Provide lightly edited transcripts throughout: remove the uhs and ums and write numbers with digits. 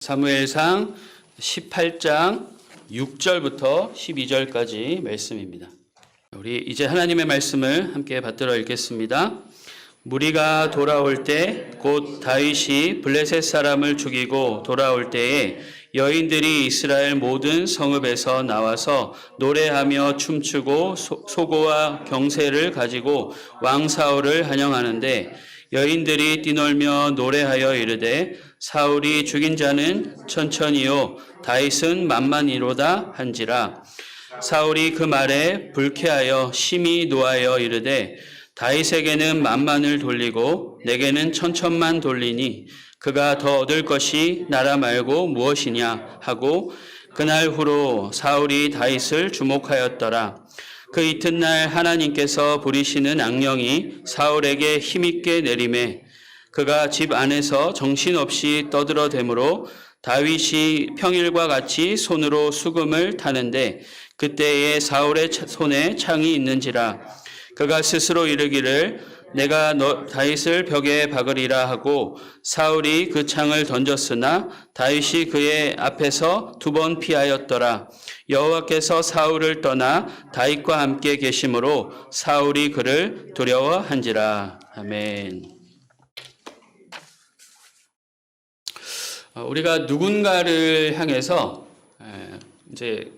사무엘상 18장 6절부터 12절까지 말씀입니다. 우리 이제 하나님의 말씀을 함께 받들어 읽겠습니다. 무리가 돌아올 때 곧 다윗이 블레셋 사람을 죽이고 돌아올 때에 여인들이 이스라엘 모든 성읍에서 나와서 노래하며 춤추고 소고와 경새를 가지고 왕 사울을 환영하는데 여인들이 뛰놀며 노래하여 이르되 사울이 죽인 자는 천천히요 다윗은 만만히로다 한지라. 사울이 그 말에 불쾌하여 심히 노하여 이르되 다윗에게는 만만을 돌리고 내게는 천천만 돌리니 그가 더 얻을 것이 나라 말고 무엇이냐 하고 그날 후로 사울이 다윗을 주목하였더라. 그 이튿날 하나님께서 부리시는 악령이 사울에게 힘있게 내림에 그가 집 안에서 정신없이 떠들어대므로 다윗이 평일과 같이 손으로 수금을 타는데 그때에 사울의 손에 창이 있는지라. 그가 스스로 이르기를 내가 다윗을 벽에 박으리라 하고 사울이 그 창을 던졌으나 다윗이 그의 앞에서 2번 피하였더라. 여호와께서 사울을 떠나 다윗과 함께 계심으로 사울이 그를 두려워한지라. 아멘. 우리가 누군가를 향해서 이제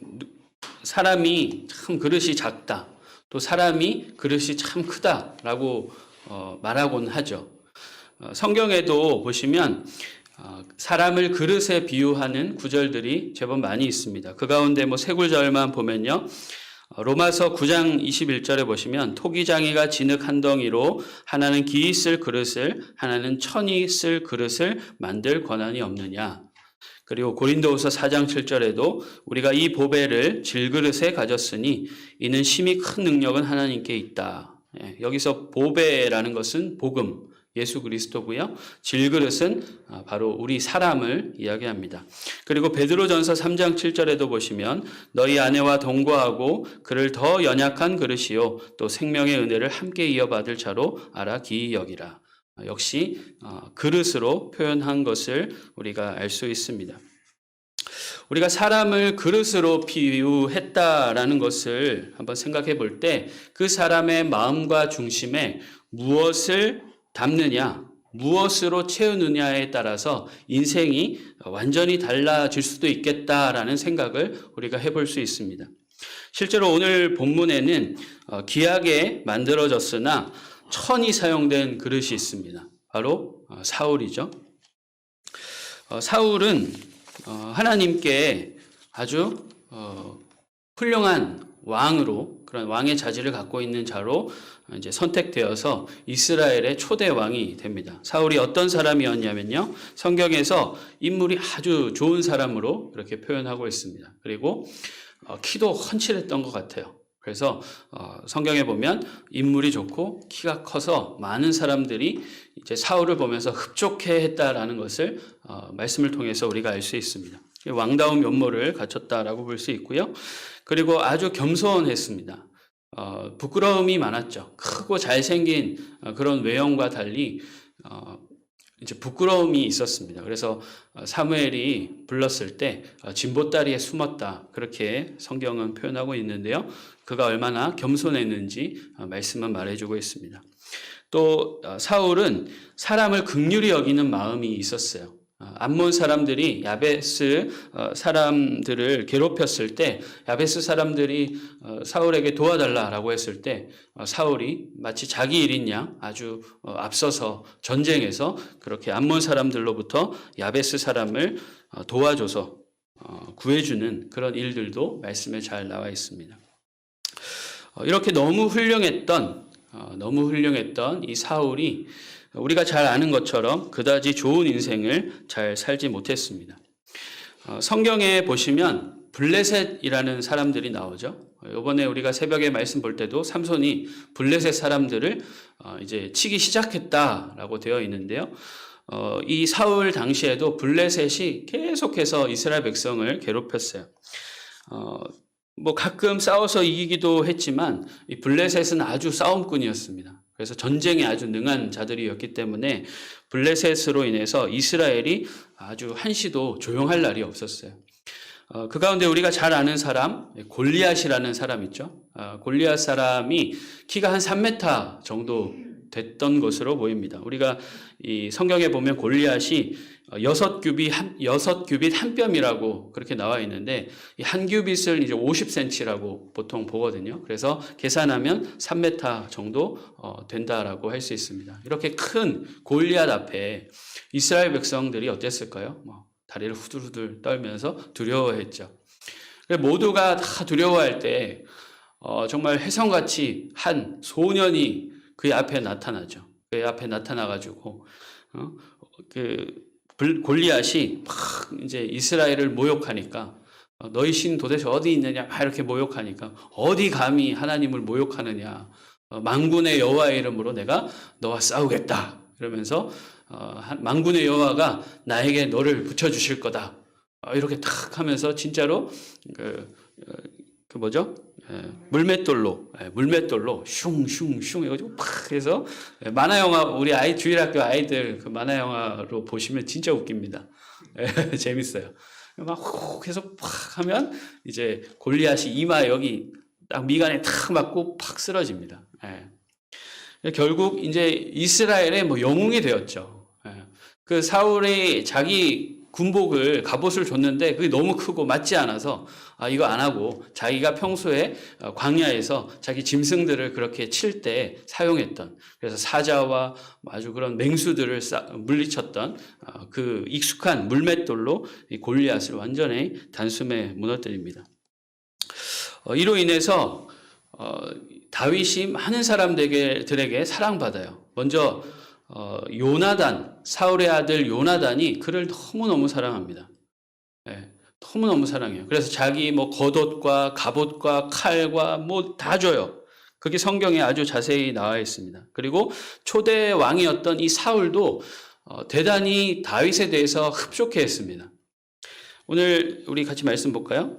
사람이 참 그릇이 작다, 또 사람이 그릇이 참 크다라고 말하곤 하죠. 성경에도 보시면 사람을 그릇에 비유하는 구절들이 제법 많이 있습니다. 그 가운데 세 구절만 보면요. 로마서 9장 21절에 보시면 토기장이가 진흙 한 덩이로 하나는 기이 쓸 그릇을 하나는 천이 쓸 그릇을 만들 권한이 없느냐. 그리고 고린도후서 4장 7절에도 우리가 이 보배를 질그릇에 가졌으니 이는 심히 큰 능력은 하나님께 있다. 여기서 보배라는 것은 복음, 예수 그리스도고요. 질그릇은 바로 우리 사람을 이야기합니다. 그리고 베드로전서 3장 7절에도 보시면 너희 아내와 동거하고 그를 더 연약한 그릇이요 또 생명의 은혜를 함께 이어받을 자로 알아 기이 여기라. 역시 그릇으로 표현한 것을 우리가 알 수 있습니다. 우리가 사람을 그릇으로 비유했다라는 것을 한번 생각해 볼 때 그 사람의 마음과 중심에 무엇을 담느냐, 무엇으로 채우느냐에 따라서 인생이 완전히 달라질 수도 있겠다라는 생각을 우리가 해볼 수 있습니다. 실제로 오늘 본문에는 귀하게 만들어졌으나 천이 사용된 그릇이 있습니다. 바로 사울이죠. 사울은 하나님께 아주 훌륭한 왕으로, 그런 왕의 자질을 갖고 있는 자로 이제 선택되어서 이스라엘의 초대 왕이 됩니다. 사울이 어떤 사람이었냐면요. 성경에서 인물이 아주 좋은 사람으로 그렇게 표현하고 있습니다. 그리고 키도 훤칠했던 것 같아요. 그래서 성경에 보면 인물이 좋고 키가 커서 많은 사람들이 이제 사울을 보면서 흡족해 했다라는 것을 말씀을 통해서 우리가 알 수 있습니다. 왕다운 면모를 갖췄다라고 볼 수 있고요. 그리고 아주 겸손했습니다. 부끄러움이 많았죠. 크고 잘생긴 그런 외형과 달리 이제 부끄러움이 있었습니다. 그래서 사무엘이 불렀을 때 진보다리에 숨었다, 그렇게 성경은 표현하고 있는데요. 그가 얼마나 겸손했는지 말씀은 말해주고 있습니다. 또 사울은 사람을 긍휼히 여기는 마음이 있었어요. 암몬 사람들이 야베스 사람들을 괴롭혔을 때 야베스 사람들이 사울에게 도와달라라고 했을 때 사울이 마치 자기 일인 양 아주 앞서서 전쟁에서 그렇게 암몬 사람들로부터 야베스 사람을 도와줘서 구해주는 그런 일들도 말씀에 잘 나와 있습니다. 이렇게 너무 훌륭했던 이 사울이 우리가 잘 아는 것처럼 그다지 좋은 인생을 잘 살지 못했습니다. 성경에 보시면 블레셋이라는 사람들이 나오죠. 이번에 우리가 새벽에 말씀 볼 때도 삼손이 블레셋 사람들을 이제 치기 시작했다라고 되어 있는데요. 이 사울 당시에도 블레셋이 계속해서 이스라엘 백성을 괴롭혔어요. 가끔 싸워서 이기기도 했지만 이 블레셋은 아주 싸움꾼이었습니다. 그래서 전쟁에 아주 능한 자들이었기 때문에 블레셋으로 인해서 이스라엘이 아주 한시도 조용할 날이 없었어요. 그 가운데 우리가 잘 아는 사람, 골리앗이라는 사람 있죠. 골리앗 사람이 키가 한 3m 정도 됐던 것으로 보입니다. 우리가 이 성경에 보면 골리앗이 6규빗 한 뼘이라고 그렇게 나와 있는데, 이 한 규빗을 이제 50cm라고 보통 보거든요. 그래서 계산하면 3m 정도 된다라고 할 수 있습니다. 이렇게 큰 골리앗 앞에 이스라엘 백성들이 어땠을까요? 다리를 후들후들 떨면서 두려워했죠. 모두가 다 두려워할 때 정말 혜성같이 한 소년이 그의 앞에 나타나죠. 그의 앞에 나타나가지고 골리앗이 막 이제 이스라엘을 모욕하니까, 너희 신 도대체 어디 있느냐 막 이렇게 모욕하니까, 어디 감히 하나님을 모욕하느냐, 만군의 여호와의 이름으로 내가 너와 싸우겠다 이러면서 만군의 여호와가 나에게 너를 붙여주실 거다 이렇게 탁 하면서 진짜로 물맷돌로 슝슝슝 해가지고 팍 해서, 만화 영화 우리 주일학교 아이들 그 만화 영화로 보시면 진짜 웃깁니다. 재밌어요. 막 훅 해서 팍 하면 이제 골리앗이 이마 여기 딱 미간에 탁 맞고 팍 쓰러집니다. 결국 이제 이스라엘의 영웅이 되었죠. 그 사울이 자기 군복을, 갑옷을 줬는데 그게 너무 크고 맞지 않아서 이거 안 하고 자기가 평소에 광야에서 자기 짐승들을 그렇게 칠 때 사용했던, 그래서 사자와 아주 그런 맹수들을 물리쳤던 그 익숙한 물맷돌로 골리앗을 완전히 단숨에 무너뜨립니다. 이로 인해서 다윗이 많은 사람들에게 사랑받아요. 먼저 요나단, 사울의 아들 요나단이 그를 너무너무 사랑합니다. 너무너무 사랑해요. 그래서 자기 겉옷과 갑옷과 칼과 다 줘요. 그게 성경에 아주 자세히 나와 있습니다. 그리고 초대 왕이었던 이 사울도 대단히 다윗에 대해서 흡족해 했습니다. 오늘 우리 같이 말씀 볼까요?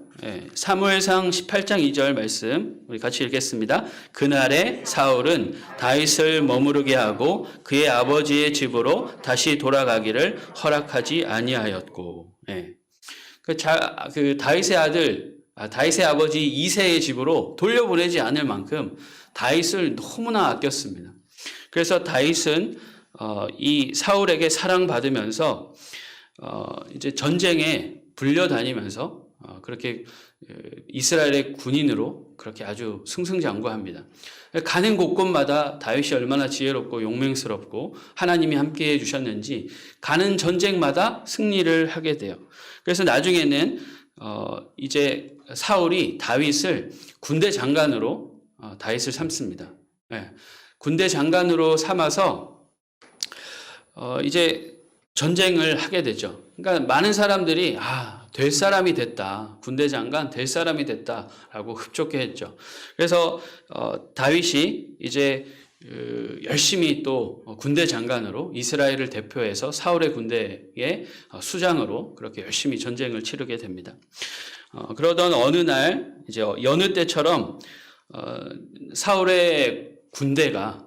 사무엘상 18장 2절 말씀 우리 같이 읽겠습니다. 그날에 사울은 다윗을 머무르게 하고 그의 아버지의 집으로 다시 돌아가기를 허락하지 아니하였고, 그 다윗의 아들, 다윗의 아버지 이새의 집으로 돌려보내지 않을 만큼 다윗을 너무나 아꼈습니다. 그래서 다윗은 이 사울에게 사랑받으면서 이제 전쟁에 불려다니면서 그렇게 이스라엘의 군인으로 그렇게 아주 승승장구합니다. 가는 곳곳마다 다윗이 얼마나 지혜롭고 용맹스럽고 하나님이 함께해 주셨는지 가는 전쟁마다 승리를 하게 돼요. 그래서 나중에는 이제 사울이 다윗을 군대 장관으로 다윗을 삼습니다. 군대 장관으로 삼아서 이제 전쟁을 하게 되죠. 그러니까 많은 사람들이 될 사람이 됐다, 군대 장관 될 사람이 됐다라고 흡족해 했죠. 그래서 다윗이 이제 열심히 또 군대 장관으로 이스라엘을 대표해서 사울의 군대의 수장으로 그렇게 열심히 전쟁을 치르게 됩니다. 그러던 어느 날 이제 여느 때처럼 사울의 군대가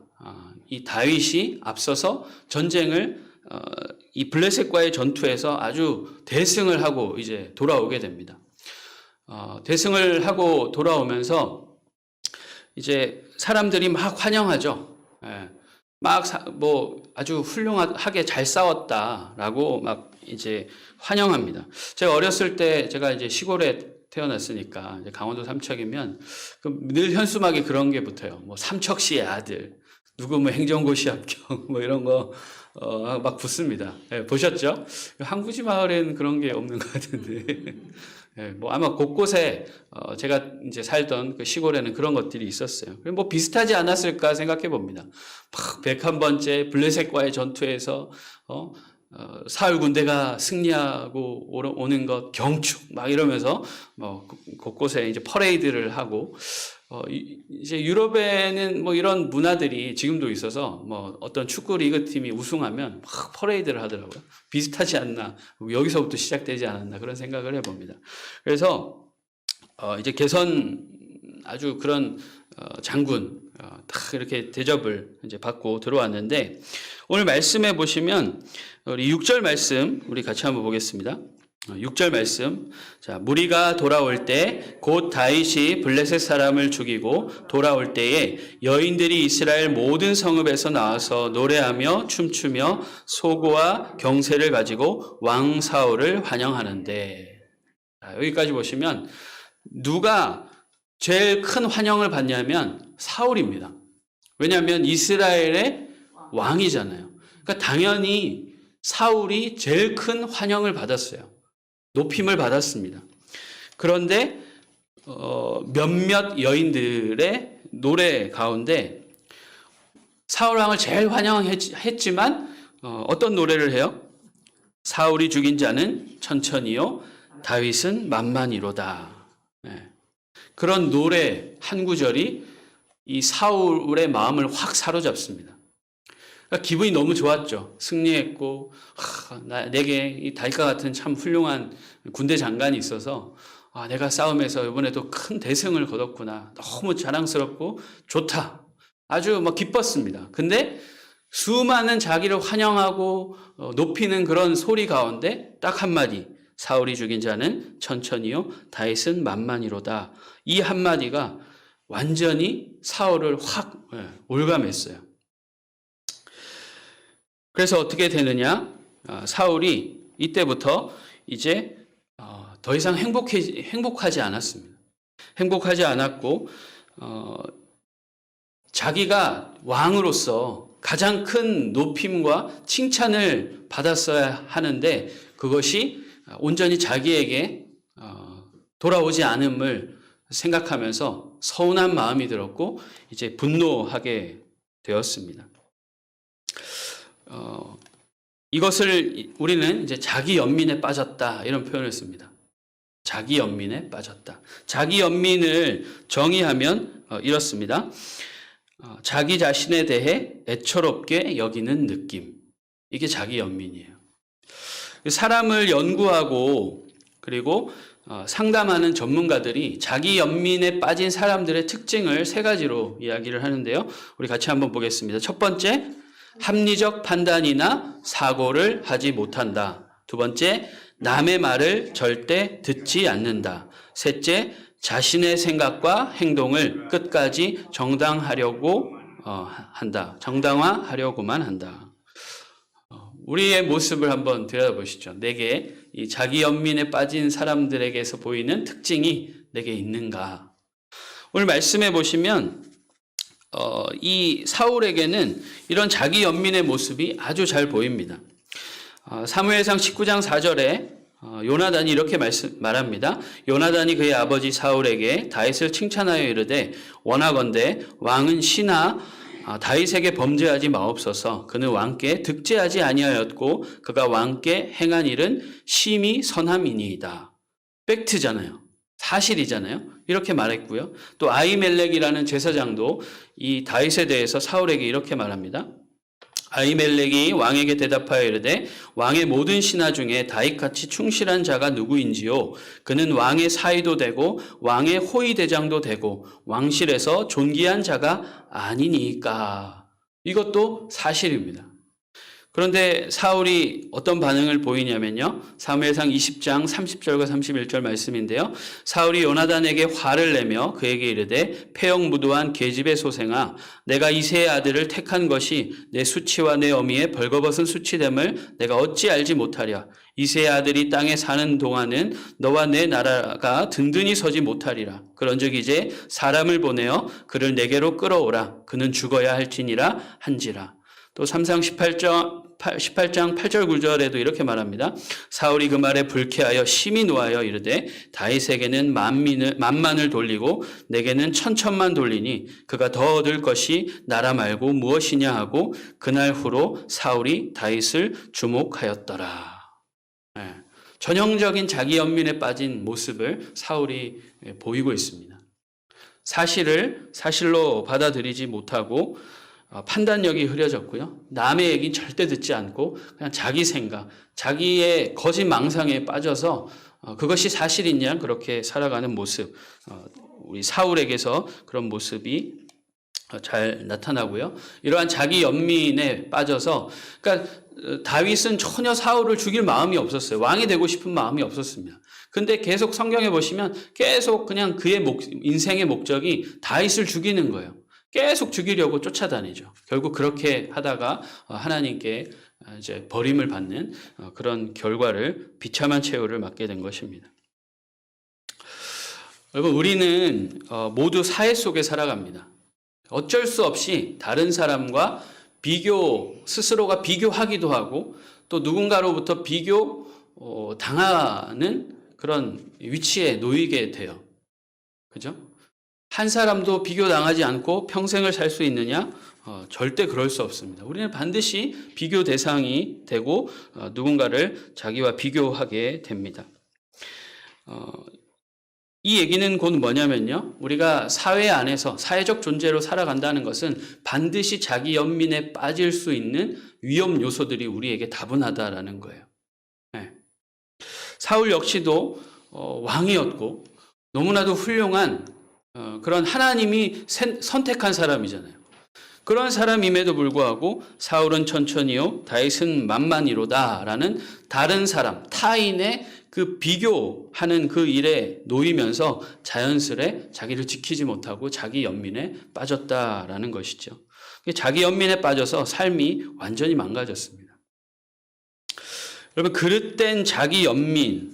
이 다윗이 앞서서 전쟁을 이 블레셋과의 전투에서 아주 대승을 하고 이제 돌아오게 됩니다. 대승을 하고 돌아오면서 이제 사람들이 막 환영하죠. 아주 훌륭하게 잘 싸웠다라고 막 이제 환영합니다. 제가 어렸을 때 제가 이제 시골에 태어났으니까 이제 강원도 삼척이면 늘 현수막에 그런 게 붙어요. 삼척 씨의 아들, 누구 행정고시 합격 이런 거 막 붙습니다. 보셨죠? 항구지 마을에는 그런 게 없는 것 같은데. 아마 곳곳에 제가 이제 살던 그 시골에는 그런 것들이 있었어요. 비슷하지 않았을까 생각해 봅니다. 막 101번째 블레셋과의 전투에서 사울 군대가 승리하고 오는 것 경축 막 이러면서 곳곳에 이제 퍼레이드를 하고, 이제 유럽에는 이런 문화들이 지금도 있어서 어떤 축구 리그 팀이 우승하면 막 퍼레이드를 하더라고요. 비슷하지 않나, 여기서부터 시작되지 않았나 그런 생각을 해봅니다. 그래서 이제 개선 아주 그런 장군 딱 이렇게 대접을 이제 받고 들어왔는데 오늘 말씀해 보시면 우리 6절 말씀 우리 같이 한번 보겠습니다. 6절 말씀. 자, 무리가 돌아올 때 곧 다윗이 블레셋 사람을 죽이고 돌아올 때에 여인들이 이스라엘 모든 성읍에서 나와서 노래하며 춤추며 소고와 경새를 가지고 왕 사울을 환영하는데. 자, 여기까지 보시면 누가 제일 큰 환영을 받냐면 사울입니다. 왜냐하면 이스라엘의 왕이잖아요. 그러니까 당연히 사울이 제일 큰 환영을 받았어요. 높임을 받았습니다. 그런데 몇몇 여인들의 노래 가운데 사울 왕을 제일 환영했지만 어떤 노래를 해요? 사울이 죽인 자는 천천히요, 다윗은 만만이로다. 네. 그런 노래 한 구절이 이 사울의 마음을 확 사로잡습니다. 그러니까 기분이 너무 좋았죠. 승리했고 내게 이 다윗과 같은 참 훌륭한 군대 장관이 있어서 내가 싸움에서 이번에도 큰 대승을 거뒀구나. 너무 자랑스럽고 좋다. 아주 기뻤습니다. 근데 수많은 자기를 환영하고 높이는 그런 소리 가운데 딱 한마디, 사울이 죽인 자는 천천히요, 다윗은 만만이로다. 이 한마디가 완전히 사울을 확 올감했어요. 그래서 어떻게 되느냐? 사울이 이때부터 이제 더 이상 행복하지 않았습니다. 행복하지 않았고 자기가 왕으로서 가장 큰 높임과 칭찬을 받았어야 하는데 그것이 온전히 자기에게 돌아오지 않음을 생각하면서 서운한 마음이 들었고 이제 분노하게 되었습니다. 이것을 우리는 이제 자기 연민에 빠졌다 이런 표현을 씁니다. 자기 연민에 빠졌다. 자기 연민을 정의하면 이렇습니다. 자기 자신에 대해 애처롭게 여기는 느낌. 이게 자기 연민이에요. 사람을 연구하고 그리고 상담하는 전문가들이 자기 연민에 빠진 사람들의 특징을 3가지로 이야기를 하는데요. 우리 같이 한번 보겠습니다. 첫 번째, 합리적 판단이나 사고를 하지 못한다. 두 번째, 남의 말을 절대 듣지 않는다. 셋째, 자신의 생각과 행동을 끝까지 정당화하려고만 한다. 우리의 모습을 한번 들여다보시죠. 내게 이 자기 연민에 빠진 사람들에게서 보이는 특징이 내게 있는가? 오늘 말씀해 보시면 이 사울에게는 이런 자기 연민의 모습이 아주 잘 보입니다. 사무엘상 19장 4절에 요나단이 이렇게 말합니다. 요나단이 그의 아버지 사울에게 다윗을 칭찬하여 이르되 원하건대 왕은 시나 다윗에게 범죄하지 마옵소서. 그는 왕께 득죄하지 아니하였고 그가 왕께 행한 일은 심히 선함이니이다. 팩트잖아요. 사실이잖아요. 이렇게 말했고요. 또 아히멜렉이라는 제사장도 이 다윗에 대해서 사울에게 이렇게 말합니다. 아히멜렉이 왕에게 대답하여 이르되 왕의 모든 신하 중에 다윗같이 충실한 자가 누구인지요? 그는 왕의 사위도 되고 왕의 호위대장도 되고 왕실에서 존귀한 자가 아니니까. 이것도 사실입니다. 그런데 사울이 어떤 반응을 보이냐면요. 사무엘상 20장 30절과 31절 말씀인데요. 사울이 요나단에게 화를 내며 그에게 이르되 패역무도한 계집의 소생아, 내가 이새의 아들을 택한 것이 내 수치와 내 어미의 벌거벗은 수치됨을 내가 어찌 알지 못하랴. 이새의 아들이 땅에 사는 동안은 너와 내 나라가 든든히 서지 못하리라. 그런즉 이제 사람을 보내어 그를 내게로 끌어오라. 그는 죽어야 할지니라 한지라. 또 3상 18장 8절 9절에도 이렇게 말합니다. 사울이 그 말에 불쾌하여 심히 노하여 이르되 다윗에게는 만만을 돌리고 내게는 천천만 돌리니 그가 더 얻을 것이 나라 말고 무엇이냐 하고 그날 후로 사울이 다윗을 주목하였더라. 네. 전형적인 자기 연민에 빠진 모습을 사울이 보이고 있습니다. 사실을 사실로 받아들이지 못하고 판단력이 흐려졌고요. 남의 얘기는 절대 듣지 않고 그냥 자기 생각, 자기의 거짓 망상에 빠져서 그것이 사실이냐 그렇게 살아가는 모습. 우리 사울에게서 그런 모습이 잘 나타나고요. 이러한 자기 연민에 빠져서, 그러니까 다윗은 전혀 사울을 죽일 마음이 없었어요. 왕이 되고 싶은 마음이 없었습니다. 근데 계속 성경에 보시면 계속 그냥 그의 인생의 목적이 다윗을 죽이는 거예요. 계속 죽이려고 쫓아다니죠. 결국 그렇게 하다가 하나님께 이제 버림을 받는 그런 결과를, 비참한 최후를 맞게 된 것입니다. 여러분, 우리는 모두 사회 속에 살아갑니다. 어쩔 수 없이 다른 사람과 스스로가 비교하기도 하고 또 누군가로부터 당하는 그런 위치에 놓이게 돼요. 그죠? 한 사람도 비교당하지 않고 평생을 살 수 있느냐? 절대 그럴 수 없습니다. 우리는 반드시 비교 대상이 되고 누군가를 자기와 비교하게 됩니다. 이 얘기는 곧 뭐냐면요. 우리가 사회 안에서 사회적 존재로 살아간다는 것은 반드시 자기 연민에 빠질 수 있는 위험 요소들이 우리에게 다분하다라는 거예요. 네. 사울 역시도 왕이었고 너무나도 훌륭한 그런 하나님이 선택한 사람이잖아요. 그런 사람임에도 불구하고 사울은 천천히요, 다윗은 만만히로다라는 다른 사람, 타인의 그 비교하는 그 일에 놓이면서 자연스레 자기를 지키지 못하고 자기 연민에 빠졌다라는 것이죠. 자기 연민에 빠져서 삶이 완전히 망가졌습니다. 여러분, 그릇된 자기 연민,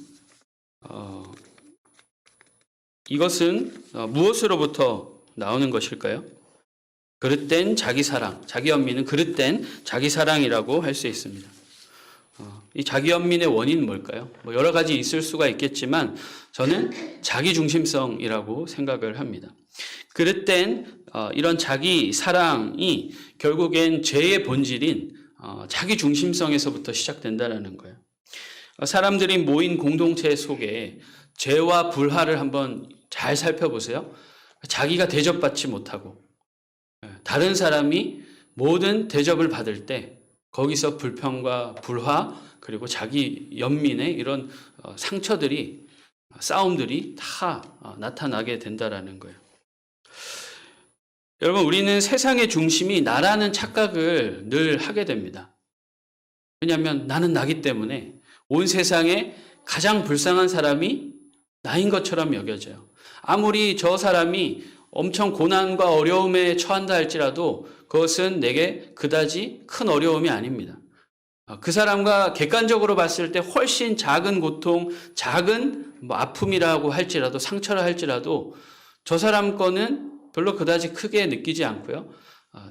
이것은 무엇으로부터 나오는 것일까요? 그릇된 자기 사랑, 자기 연민은 그릇된 자기 사랑이라고 할 수 있습니다. 이 자기 연민의 원인은 뭘까요? 여러 가지 있을 수가 있겠지만 저는 자기 중심성이라고 생각을 합니다. 그릇된 이런 자기 사랑이 결국엔 죄의 본질인 자기 중심성에서부터 시작된다는 거예요. 사람들이 모인 공동체 속에 죄와 불화를 한번 잘 살펴보세요. 자기가 대접받지 못하고 다른 사람이 모든 대접을 받을 때 거기서 불평과 불화 그리고 자기 연민의 이런 상처들이, 싸움들이 다 나타나게 된다라는 거예요. 여러분, 우리는 세상의 중심이 나라는 착각을 늘 하게 됩니다. 왜냐하면 나는 나기 때문에 온 세상에 가장 불쌍한 사람이 나인 것처럼 여겨져요. 아무리 저 사람이 엄청 고난과 어려움에 처한다 할지라도 그것은 내게 그다지 큰 어려움이 아닙니다. 그 사람과 객관적으로 봤을 때 훨씬 작은 고통, 작은 아픔이라고 할지라도, 상처라 할지라도 저 사람 거는 별로 그다지 크게 느끼지 않고요.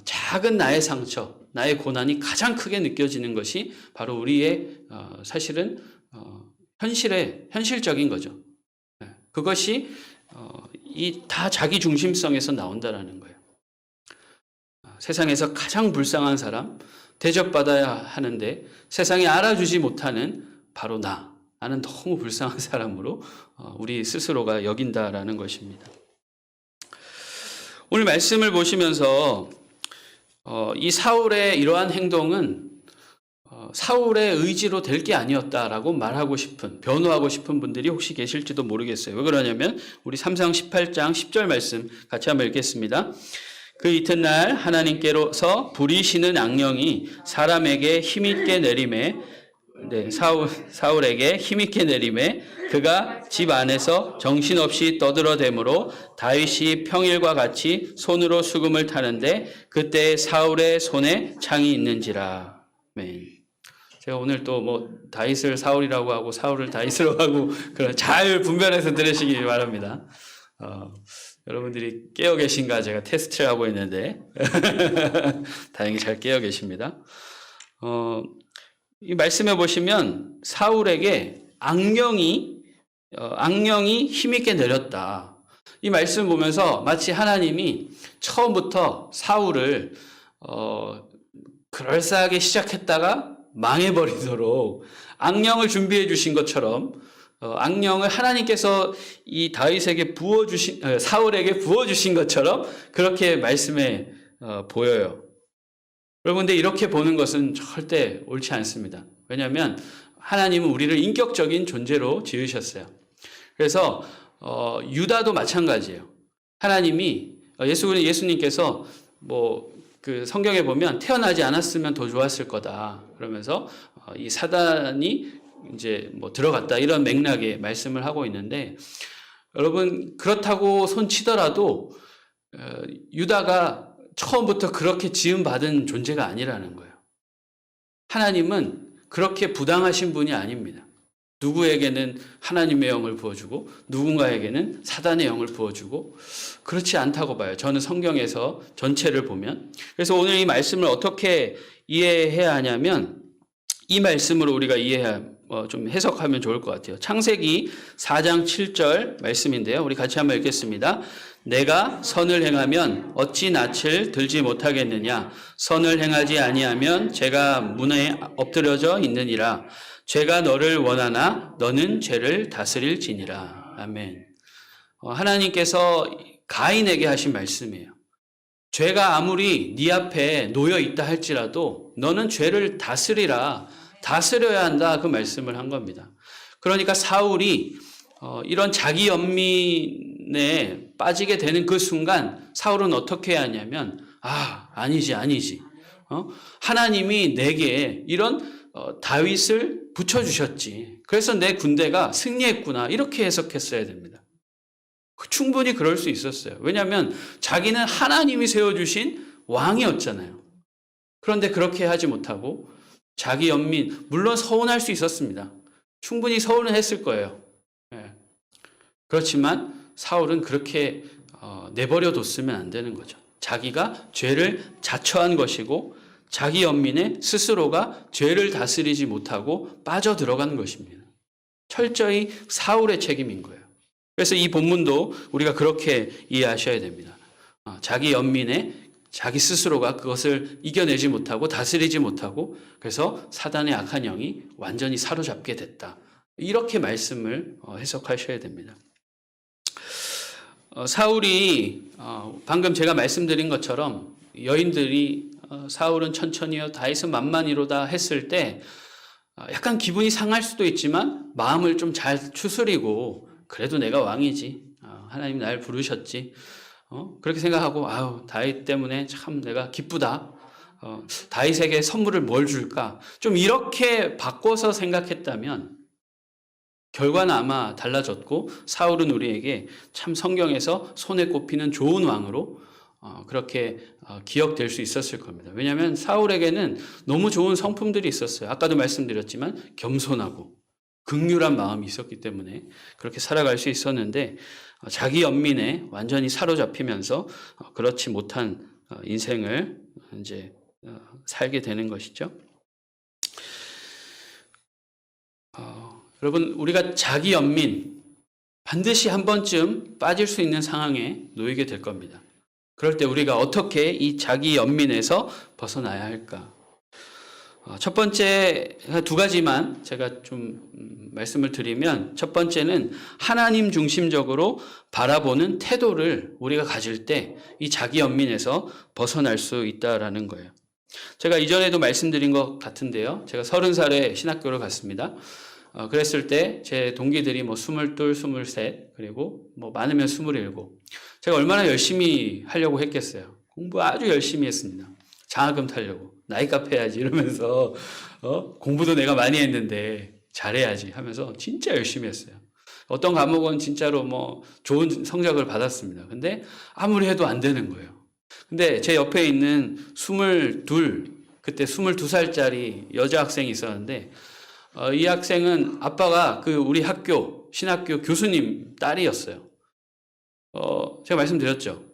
작은 나의 상처, 나의 고난이 가장 크게 느껴지는 것이 바로 우리의 사실은 현실적인 거죠. 그것이 다 자기 중심성에서 나온다라는 거예요. 세상에서 가장 불쌍한 사람, 대접받아야 하는데 세상이 알아주지 못하는 바로 나는 너무 불쌍한 사람으로 우리 스스로가 여긴다라는 것입니다. 오늘 말씀을 보시면서 이 사울의 이러한 행동은 사울의 의지로 될 게 아니었다라고 말하고 싶은, 변호하고 싶은 분들이 혹시 계실지도 모르겠어요. 왜 그러냐면 우리 3상 18장 10절 말씀 같이 한번 읽겠습니다. 그 이튿날 하나님께로서 부리시는 악령이 사람에게 힘있게 내림에, 사울에게 힘있게 내림에 그가 집 안에서 정신없이 떠들어대므로 다윗이 평일과 같이 손으로 수금을 타는데 그때 사울의 손에 창이 있는지라. 제가 오늘 또 다윗을 사울이라고 하고 사울을 다윗으로 하고 그런 잘 분별해서 들으시기 바랍니다. 여러분들이 깨어 계신가 제가 테스트를 하고 있는데 다행히 잘 깨어 계십니다. 이 말씀해 보시면 사울에게 악령이 힘있게 내렸다. 이 말씀 보면서 마치 하나님이 처음부터 사울을 그럴싸하게 시작했다가 망해버리도록 악령을 준비해 주신 것처럼 악령을 하나님께서 이 다윗에게 사울에게 부어주신 것처럼 그렇게 말씀에 보여요. 여러분들 이렇게 보는 것은 절대 옳지 않습니다. 왜냐하면 하나님은 우리를 인격적인 존재로 지으셨어요. 그래서 유다도 마찬가지예요. 하나님이 예수님께서 그 성경에 보면 태어나지 않았으면 더 좋았을 거다. 그러면서 이 사단이 이제 들어갔다 이런 맥락의 말씀을 하고 있는데 여러분 그렇다고 손치더라도 유다가 처음부터 그렇게 지음받은 존재가 아니라는 거예요. 하나님은 그렇게 부당하신 분이 아닙니다. 누구에게는 하나님의 영을 부어주고 누군가에게는 사단의 영을 부어주고 그렇지 않다고 봐요. 저는 성경에서 전체를 보면. 그래서 오늘 이 말씀을 어떻게 이해해야 하냐면 이 말씀으로 우리가 좀 해석하면 좋을 것 같아요. 창세기 4장 7절 말씀인데요. 우리 같이 한번 읽겠습니다. 내가 선을 행하면 어찌 낯을 들지 못하겠느냐. 선을 행하지 아니하면 죄가 문에 엎드려져 있느니라. 죄가 너를 원하나 너는 죄를 다스릴지니라. 아멘. 하나님께서 가인에게 하신 말씀이에요. 죄가 아무리 네 앞에 놓여 있다 할지라도 너는 죄를 다스리라. 다스려야 한다. 그 말씀을 한 겁니다. 그러니까 사울이 이런 자기 연민에 빠지게 되는 그 순간 사울은 어떻게 해야 하냐면 아니지. 하나님이 내게 이런 다윗을 붙여주셨지. 그래서 내 군대가 승리했구나. 이렇게 해석했어야 됩니다. 충분히 그럴 수 있었어요. 왜냐하면 자기는 하나님이 세워주신 왕이었잖아요. 그런데 그렇게 하지 못하고 자기 연민, 물론 서운할 수 있었습니다. 충분히 서운은 했을 거예요. 그렇지만 사울은 그렇게 내버려 뒀으면 안 되는 거죠. 자기가 죄를 자처한 것이고 자기 연민에 스스로가 죄를 다스리지 못하고 빠져들어간 것입니다. 철저히 사울의 책임인 거예요. 그래서 이 본문도 우리가 그렇게 이해하셔야 됩니다. 자기 연민에 자기 스스로가 그것을 이겨내지 못하고 다스리지 못하고 그래서 사단의 악한 영이 완전히 사로잡게 됐다. 이렇게 말씀을 해석하셔야 됩니다. 사울이 방금 제가 말씀드린 것처럼 여인들이 사울은 천천히요 다윗은 만만히로다 했을 때 약간 기분이 상할 수도 있지만 마음을 좀 잘 추스리고 그래도 내가 왕이지. 하나님 날 부르셨지. 그렇게 생각하고 다윗 때문에 참 내가 기쁘다. 다윗에게 선물을 뭘 줄까? 좀 이렇게 바꿔서 생각했다면 결과는 아마 달라졌고 사울은 우리에게 참 성경에서 손에 꼽히는 좋은 왕으로 그렇게 기억될 수 있었을 겁니다. 왜냐하면 사울에게는 너무 좋은 성품들이 있었어요. 아까도 말씀드렸지만 겸손하고 긍휼한 마음이 있었기 때문에 그렇게 살아갈 수 있었는데 자기 연민에 완전히 사로잡히면서 그렇지 못한 인생을 이제 살게 되는 것이죠. 여러분 우리가 자기 연민 반드시 한 번쯤 빠질 수 있는 상황에 놓이게 될 겁니다. 그럴 때 우리가 어떻게 이 자기 연민에서 벗어나야 할까? 첫 번째 두 가지만 제가 좀 말씀을 드리면 첫 번째는 하나님 중심적으로 바라보는 태도를 우리가 가질 때 이 자기 연민에서 벗어날 수 있다라는 거예요. 제가 이전에도 말씀드린 것 같은데요. 제가 30살에 신학교를 갔습니다. 그랬을 때 제 동기들이 22, 23 그리고 많으면 27. 제가 얼마나 열심히 하려고 했겠어요. 공부 아주 열심히 했습니다. 장학금 타려고 나이값 해야지 이러면서 공부도 내가 많이 했는데 잘해야지 하면서 진짜 열심히 했어요. 어떤 과목은 진짜로 좋은 성적을 받았습니다. 근데 아무리 해도 안 되는 거예요. 근데 제 옆에 있는 그때 22살짜리 여자 학생이 있었는데 이 학생은 아빠가 우리 학교 신학교 교수님 딸이었어요. 제가 말씀드렸죠.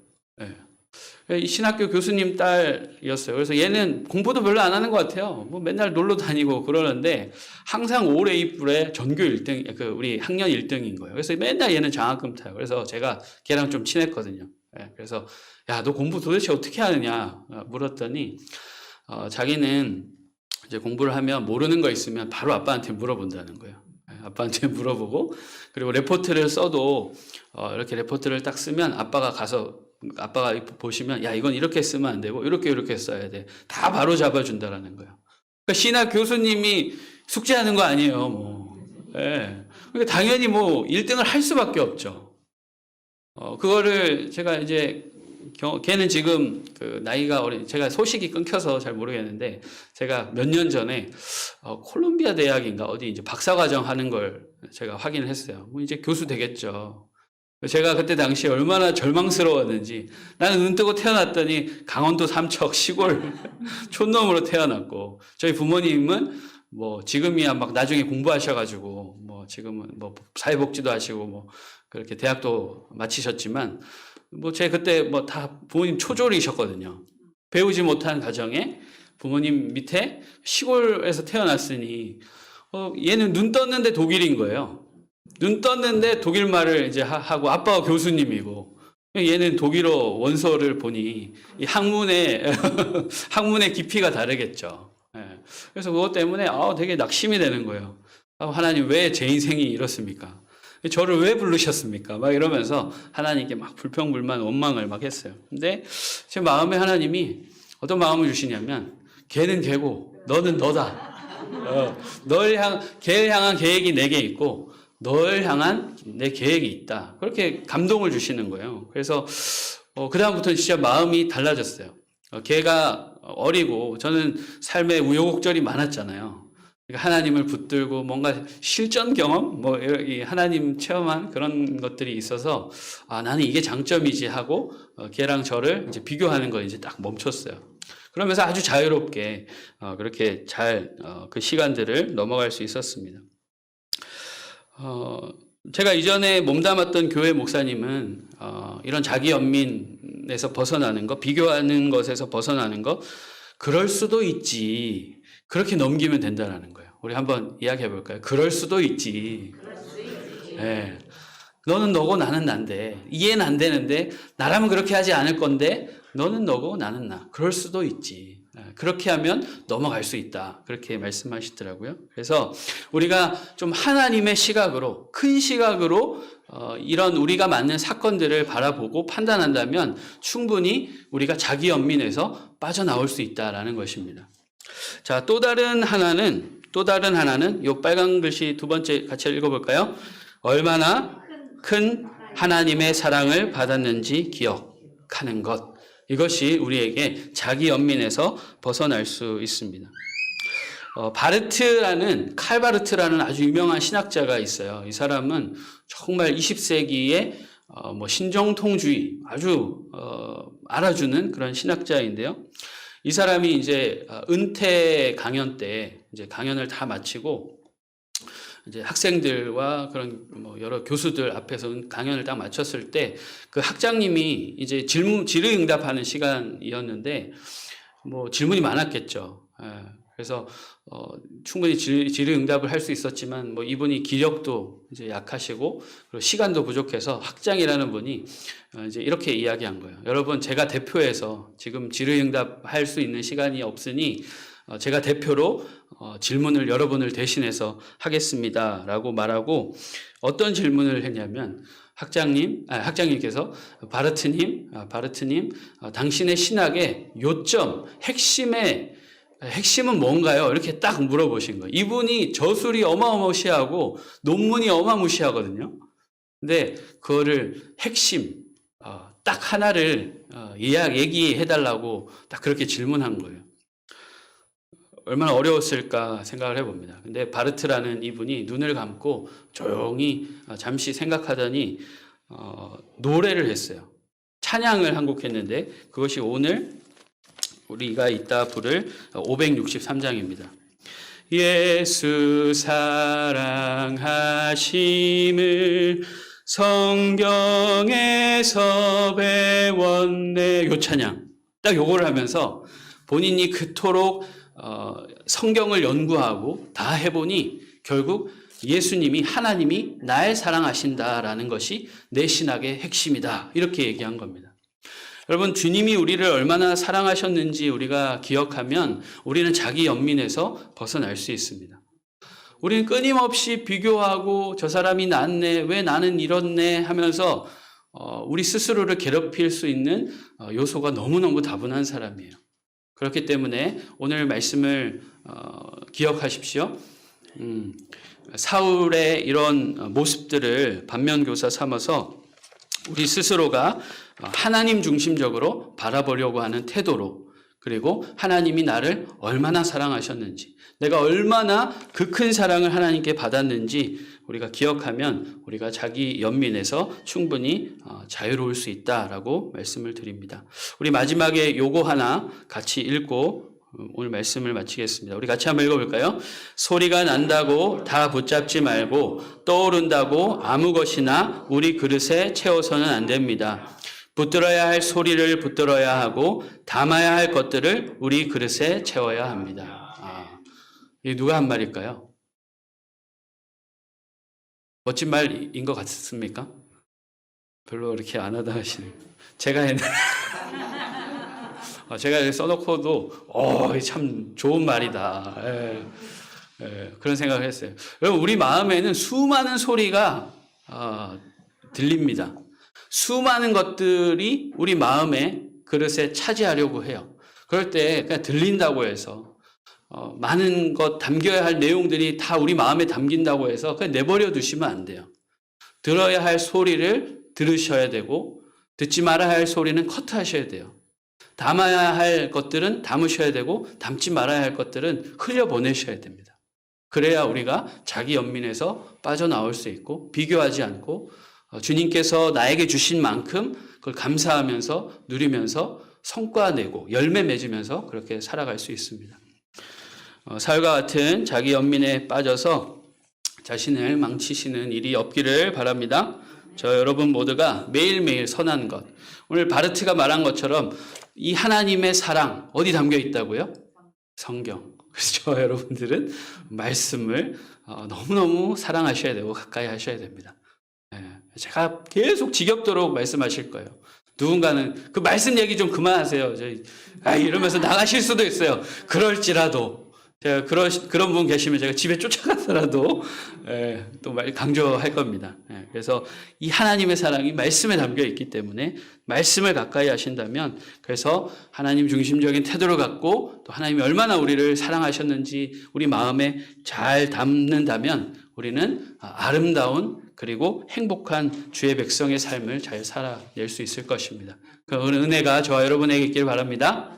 이 신학교 교수님 딸이었어요. 그래서 얘는 공부도 별로 안 하는 것 같아요. 맨날 놀러 다니고 그러는데 항상 올 A뿔에 전교 1등, 우리 학년 1등인 거예요. 그래서 맨날 얘는 장학금 타요. 그래서 제가 걔랑 좀 친했거든요. 그래서 야, 너 공부 도대체 어떻게 하느냐 물었더니 자기는 이제 공부를 하면 모르는 거 있으면 바로 아빠한테 물어본다는 거예요. 아빠한테 물어보고 그리고 레포트를 써도 이렇게 레포트를 딱 쓰면 아빠가 보시면 야 이건 이렇게 쓰면 안 되고 이렇게 써야 돼. 다 바로 잡아준다라는 거예요. 그러니까 신학 교수님이 숙제하는 거 아니에요. 그러니까 당연히 1등을 할 수밖에 없죠. 그거를 제가 이제 걔는 지금 그 나이가 어린, 제가 소식이 끊겨서 잘 모르겠는데, 제가 몇 년 전에 콜롬비아 대학인가 어디 이제 박사과정 하는 걸 제가 확인을 했어요. 뭐 이제 교수 되겠죠. 제가 그때 당시에 얼마나 절망스러웠는지, 나는 눈 뜨고 태어났더니 강원도 삼척 시골 촌놈으로 태어났고, 저희 부모님은 뭐 지금이야 막 나중에 공부하셔가지고 뭐 지금은 뭐 사회복지도 하시고 뭐 그렇게 대학도 마치셨지만, 뭐 제가 그때 뭐 다 부모님 초졸이셨거든요. 배우지 못한 가정에 부모님 밑에 시골에서 태어났으니 얘는 눈 떴는데 독일인 거예요. 눈 떴는데 독일 말을 이제 하고, 아빠가 교수님이고, 얘는 독일어 원서를 보니 이 학문의 학문의 깊이가 다르겠죠. 예. 그래서 그것 때문에 되게 낙심이 되는 거예요. 하나님, 왜 제 인생이 이렇습니까? 저를 왜 부르셨습니까? 막 이러면서 하나님께 막 불평불만 원망을 막 했어요. 근데 제 마음에 하나님이 어떤 마음을 주시냐면, 걔는 걔고 너는 너다. 걔를 향한 계획이 내게 있고 널 향한 내 계획이 있다. 그렇게 감동을 주시는 거예요. 그래서 그다음부터는 진짜 마음이 달라졌어요. 걔가 어리고 저는 삶에 우여곡절이 많았잖아요. 그러니까 하나님을 붙들고 뭔가 실전 경험, 뭐 하나님 체험한 그런 것들이 있어서 나는 이게 장점이지 하고 걔랑 저를 이제 비교하는 거 이제 딱 멈췄어요. 그러면서 아주 자유롭게 그렇게 잘 그 시간들을 넘어갈 수 있었습니다. 제가 이전에 몸담았던 교회 목사님은 이런 자기 연민에서 벗어나는 거, 비교하는 것에서 벗어나는 거, 그럴 수도 있지, 그렇게 넘기면 된다라는 거예요. 우리 한번 이야기해 볼까요? 그럴 수도 있지. 네. 너는 너고 나는 난데, 이해는 안 되는데, 나라면 그렇게 하지 않을 건데, 너는 너고 나는 나. 그럴 수도 있지. 그렇게 하면 넘어갈 수 있다. 그렇게 말씀하시더라고요. 그래서 우리가 좀 하나님의 시각으로, 큰 시각으로 이런 우리가 맞는 사건들을 바라보고 판단한다면 충분히 우리가 자기 연민에서 빠져나올 수 있다라는 것입니다. 자, 또 다른 하나는 요 빨간 글씨 두 번째 같이 읽어볼까요? 얼마나 큰 하나님의 사랑을 받았는지 기억하는 것. 이것이 우리에게 자기 연민에서 벗어날 수 있습니다. 칼 바르트라는 아주 유명한 신학자가 있어요. 이 사람은 정말 20세기에 신정통주의 아주 알아주는 그런 신학자인데요. 이 사람이 이제 은퇴 강연 때 이제 강연을 다 마치고 이제 학생들과 그런 여러 교수들 앞에서 강연을 딱 마쳤을 때 그 학장님이 이제 질의응답하는 시간이었는데 질문이 많았겠죠. 그래서 충분히 질의응답을 할 수 있었지만 이분이 기력도 이제 약하시고 그리고 시간도 부족해서 학장이라는 분이 이제 이렇게 이야기한 거예요. 여러분, 제가 대표해서 지금 질의응답할 수 있는 시간이 없으니 제가 대표로 질문을 여러분을 대신해서 하겠습니다라고 말하고, 어떤 질문을 했냐면 학장님께서 바르트님, 당신의 신학의 요점, 핵심은 뭔가요? 이렇게 딱 물어보신 거예요. 이분이 저술이 어마어마시하고 논문이 어마무시하거든요. 근데 그거를 핵심 딱 하나를 얘기해달라고 딱 그렇게 질문한 거예요. 얼마나 어려웠을까 생각을 해봅니다. 근데 바르트라는 이분이 눈을 감고 조용히 잠시 생각하더니 노래를 했어요. 찬양을 한 곡 했는데 그것이 오늘 우리가 이따 부를 563장입니다. 예수 사랑하심을 성경에서 배웠네. 요 찬양. 딱 요거를 하면서 본인이 그토록 성경을 연구하고 다 해보니 결국 예수님이, 하나님이 날 사랑하신다라는 것이 내 신학의 핵심이다. 이렇게 얘기한 겁니다. 여러분, 주님이 우리를 얼마나 사랑하셨는지 우리가 기억하면 우리는 자기 연민에서 벗어날 수 있습니다. 우리는 끊임없이 비교하고 저 사람이 낫네, 왜 나는 이렇네 하면서 우리 스스로를 괴롭힐 수 있는 요소가 너무너무 다분한 사람이에요. 그렇기 때문에 오늘 말씀을 기억하십시오. 사울의 이런 모습들을 반면교사 삼아서 우리 스스로가 하나님 중심적으로 바라보려고 하는 태도로, 그리고 하나님이 나를 얼마나 사랑하셨는지, 내가 얼마나 그 큰 사랑을 하나님께 받았는지 우리가 기억하면 우리가 자기 연민에서 충분히 자유로울 수 있다라고 말씀을 드립니다. 우리 마지막에 요거 하나 같이 읽고 오늘 말씀을 마치겠습니다. 우리 같이 한번 읽어볼까요? 소리가 난다고 다 붙잡지 말고 떠오른다고 아무 것이나 우리 그릇에 채워서는 안 됩니다. 붙들어야 할 소리를 붙들어야 하고 담아야 할 것들을 우리 그릇에 채워야 합니다. 이게 누가 한 말일까요? 멋진 말인 것 같습니까? 별로 그렇게 안 하다 하시는. 제가 했는데. 제가 써놓고도, 참 좋은 말이다. 그런 생각을 했어요. 여러분, 우리 마음에는 수많은 소리가 들립니다. 수많은 것들이 우리 마음의 그릇에 차지하려고 해요. 그럴 때 그냥 들린다고 해서 많은 것 담겨야 할 내용들이 다 우리 마음에 담긴다고 해서 그냥 내버려 두시면 안 돼요. 들어야 할 소리를 들으셔야 되고 듣지 말아야 할 소리는 커트하셔야 돼요. 담아야 할 것들은 담으셔야 되고 담지 말아야 할 것들은 흘려보내셔야 됩니다. 그래야 우리가 자기 연민에서 빠져나올 수 있고 비교하지 않고 주님께서 나에게 주신 만큼 그걸 감사하면서 누리면서 성과 내고 열매 맺으면서 그렇게 살아갈 수 있습니다. 사울과 같은 자기 연민에 빠져서 자신을 망치시는 일이 없기를 바랍니다. 저 여러분 모두가 매일매일 선한 것. 오늘 바르트가 말한 것처럼 이 하나님의 사랑 어디 담겨 있다고요? 성경. 그래서 저 여러분들은 말씀을 너무너무 사랑하셔야 되고 가까이 하셔야 됩니다. 제가 계속 지겹도록 말씀하실 거예요. 누군가는 그 말씀 얘기 좀 그만하세요. 이러면서 나가실 수도 있어요. 그럴지라도 제가 그런 분 계시면 제가 집에 쫓아가서라도 또 강조할 겁니다. 그래서 이 하나님의 사랑이 말씀에 담겨 있기 때문에 말씀을 가까이 하신다면, 그래서 하나님 중심적인 태도를 갖고 또 하나님이 얼마나 우리를 사랑하셨는지 우리 마음에 잘 담는다면 우리는 아름다운 그리고 행복한 주의 백성의 삶을 잘 살아낼 수 있을 것입니다. 그 은혜가 저와 여러분에게 있길 바랍니다.